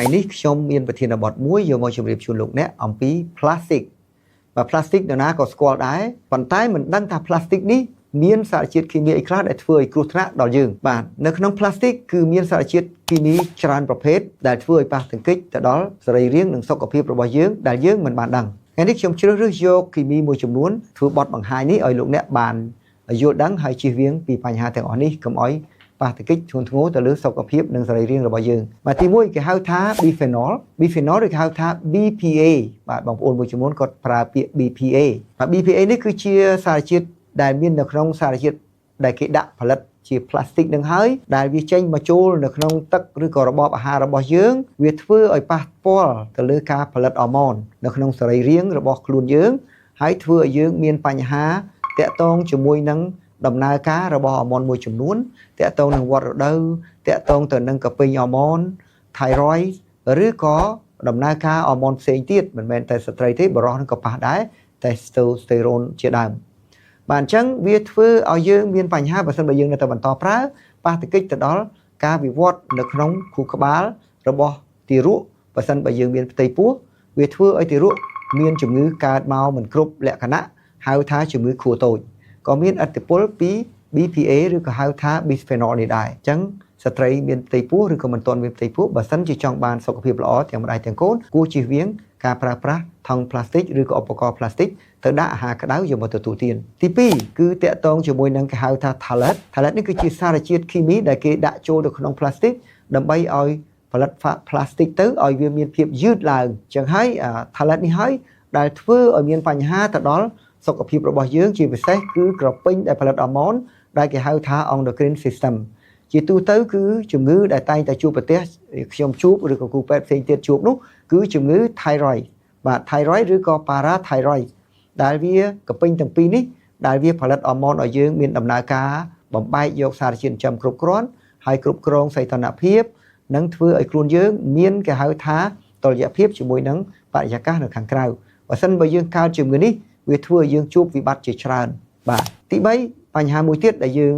ngày ní trong miền Bắc Thiên là bọt muối vô môi trường điệp chuồn lục nè ông pí plastic và plastic nó ná có squat đái còn tay mình đăng thà plastic ní miền sạ chiết chemiอีกครั้งได้ធ្វើឲ្យគ្រោះថ្នាក់ដល់យើងបាទនៅក្នុង plastic គឺមានសារជាតិគីមីច្រើនប្រភេទដែលធ្វើឲ្យប៉ះទង្គិចទៅដល់សរីរាង្គនិងសុខភាពរបស់យើងដែលយើងមិនបានដឹងថ្ងៃនេះខ្ញុំជ្រើសរើសយកគីមីមួយចំនួនធ្វើបទបង្ហាញនេះឲ្យលោកអ្នកបានយល់ដឹងហើយជៀសវាងពីបញ្ហាទាំងអស់នេះកុំឲ្យប៉ះទង្គិចធ្ងន់ធ្ងរទៅលើសុខភាពនិងសរីរាង្គរបស់យើងបាទទី1គេហៅថា bisphenol ឬគេហៅថា BPA បាទបងប្អូនមួយចំនួនគាត់ប្រើពាក្យ BPA បាទ BPA នេះគឺជាសារជាតិដែលមាននៅក្នុងសារជាតិដែលគេដាក់ផលិតជា plastic នឹងហើយដែលវាចេញមកចូលនៅក្នុងទឹកឬក៏របបអាហាររបស់យើងវាធ្វើឲ្យប៉ះពាល់ទៅលើការផលិតអរម៉ូននៅក្នុងសរីរាង្គរបស់ខ្លួនយើងហើយធ្វើឲ្យយើងមានបញ្ហាតាក់ទងជាមួយនឹងដំណើរការរបស់អរម៉ូនមួយចំនួនតាក់ទងនឹងវដ្តរដូវតាក់ទងទៅនឹងកាពេញអរម៉ូន thyroid ឬក៏ដំណើរការអរម៉ូនផ្សេងទៀតមិនមែនតែស្ត្រីទេបុរសនឹងក៏ប៉ះដែរ testosterone ជាដើមបាទអញ្ចឹងវាធ្វើឲ្យយើងមានបញ្ហាបើសិនបើយើងនៅតែបន្តប្រើប៉ះទង្គិចទៅដល់ការវិវត្តនៅក្នុងខួរក្បាលរបស់ទារកបើសិនបើយើងមានផ្ទៃពោះវាធ្វើឲ្យទារកមានជំងឺកើតមកមិនគ្រប់លក្ខណៈហៅថាជំងឺខួរតូចក៏មានឥទ្ធិពលពី BPA ឬក៏ហៅថា bisphenol នេះដែរអញ្ចឹងស្ត្រីមានផ្ទៃពោះឬក៏មិនទាន់មានផ្ទៃពោះបើសិនជាចង់បានសុខភាពល្អទាំងម្ដាយទាំងកូនគួរជៀសវាងការប្រើប្រាស់ថង់ប្លាស្ទិកឬក៏ឧបករណ៍ប្លាស្ទិកទៅដាក់អាហារក្តៅយកមកទទួលទានទី2គឺតាក់ទងជាមួយនឹងគេហៅថា phthalate នេះគឺជាសារជាតិគីមីដែលគេដាក់ចូលទៅក្នុងប្លាស្ទិកដើម្បីឲ្យផលិតប្លាស្ទិកទៅឲ្យវាមានភាពយឺតឡើងអញ្ចឹងហើយ phthalate នេះហើយដែលធ្វើឲ្យមានបញ្ហាទៅដល់សុខភាពរបស់យើងជាពិសេសគឺក្រពេញដែលផលិតអរម៉ូនដែលគេហៅថា endocrine system ជាទូទៅគឺជំងឺដែលតែងតែជួបប្រទះខ្ញុំជួបឬក៏គ្រូពេទ្យផ្សេងទៀតជួបនោះគឺជំងឺ thyroid បាទ thyroid ឬក៏ parathyroid ដែលវាកពេញទាំងពីរនេះដែលវាផលិតអរម៉ូនឲ្យយើងមានដំណើរការបំបែកយកសារជាតិចិញ្ចឹមគ្រប់គ្រាន់ហើយគ្រប់គ្រងសីតុណ្ហភាពនិងធ្វើឲ្យខ្លួនយើងមានគេហៅថាតុល្យភាពជាមួយនឹងបរិយាកាសនៅខាងក្រៅបើសិនបើយើងកើតជំងឺនេះវាធ្វើឲ្យយើងជួបវិបត្តិជាច្រើនបាទទី3បញ្ហាមួយទៀតដែលយើង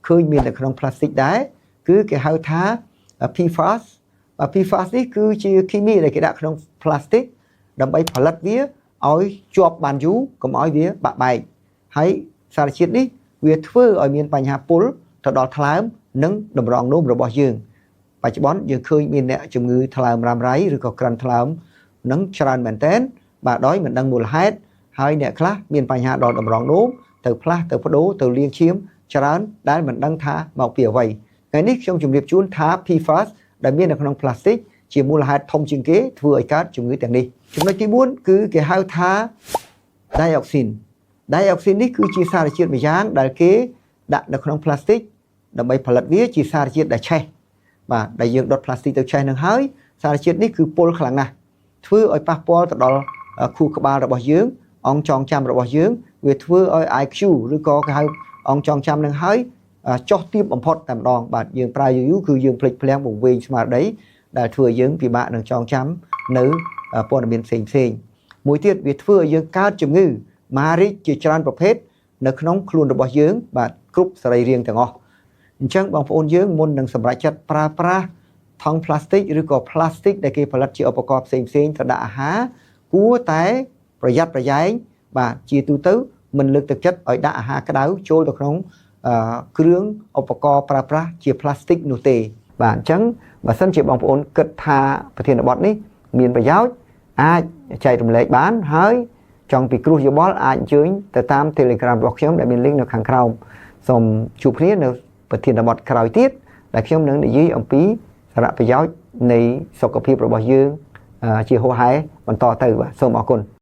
ឃើញមាននៅក្នុងផ្លាស្ទិកដែរគឺគេហៅថា PFAS PFAS នេះគឺជាគីមីដែលគេដាក់ក្នុងផ្លាស្ទិកដើម្បីផលិតវាឲ្យជាប់បានយូរកុំឲ្យវាបាក់បែកហើយសារជាតិនេះវាធ្វើឲ្យមានបញ្ហាពុលទៅដល់ថ្លើមនិងតម្រងនោមរបស់យើងបច្ចុប្បន្នយើងឃើញមានអ្នកជំងឺថ្លើមរ៉ាំរ៉ៃឬក៏ក្រិនថ្លើមនឹងច្រើនមែនទែនបាទដោយមិនដឹងមូលហេតុហើយអ្នកខ្លះមានបញ្ហាដល់តម្រងនោមទៅផ្លាស់ទៅបដូរទៅលាងឈាមច្រើនដែលមិនដឹងថាមកពីអ្វីថ្ងៃនេះខ្ញុំជម្រាបជូនថា PFAS ដែលមាននៅក្នុងផ្លាស្ទិកជាមូលហេតុធំជាងគេធ្វើឲ្យកើតជំងឺទាំងនេះចំណុចទី4គឺគេហៅថា dioxin នេះគឺជាសារជាតិមួយយ៉ាងដែលគេដាក់នៅក្នុងផ្លាស្ទិកដើម្បីផលិតវាជាសារជាតិដែលឆេះបាទដែលយើងដុតផ្លាស្ទិកទៅឆេះនឹងហើយសារជាតិនេះគឺពុលខ្លាំងណាស់ធ្វើឲ្យប៉ះពាល់ទៅដល់ខួរក្បាលរបស់យើងអង្គចងចាំរបស់យើងវាធ្វើឲ្យ IQ ឬក៏គេហៅអង្គចងចាំនឹងហើយចុះទាបបំផុតតែម្ដងបាទយើងប្រើយូរគឺយើងភ្លេចភ្លាំងបង្វែងស្មារតីដែលធ្វើឲ្យយើងពិបាកនឹងចងចាំនៅព័ត៌មានផ្សេងមួយទៀតវាធ្វើឲ្យយើងកើតជំងឺម៉ារីកជាច្រើនប្រភេទនៅក្នុងខ្លួនរបស់យើងបាទគ្រប់សរីរាង្គទាំងអស់អញ្ចឹងបងប្អូនយើងមុននឹងសម្រេចចិត្តប្រើប្រាស់ថង់ផ្លាស្ទិកឬក៏ផ្លាស្ទិកដែលគេផលិតជាឧបករណ៍ផ្សេងទៅដាក់អាហារគួរតែប្រយ័ត្នប្រយែងបាទជាទូទៅមិនលើកទឹកចិត្តឲ្យដាក់អាហារក្តៅចូលទៅក្នុងគ្រឿងឧបករណ៍ប្រើប្រាស់ជាផ្លាស្ទិកនោះទេបាទអញ្ចឹងបើសិនជាបងប្អូនគិតថាប្រធានបទនេះមានប្រយោជន៍អាចចែករំលែកបានហើយចង់ពិគ្រោះយោបល់អាចអញ្ជើញទៅតាម Telegram របស់ខ្ញុំដែលមាន link នៅខាងក្រោមសូមជួបគ្នានៅប្រធានបទក្រោយទៀតដែលខ្ញុំនឹងនិយាយអំពីសារៈប្រយោជន៍នៃសុខភាពរបស់យើងជាហូរហែបន្តទៅបាទសូមអរគុណ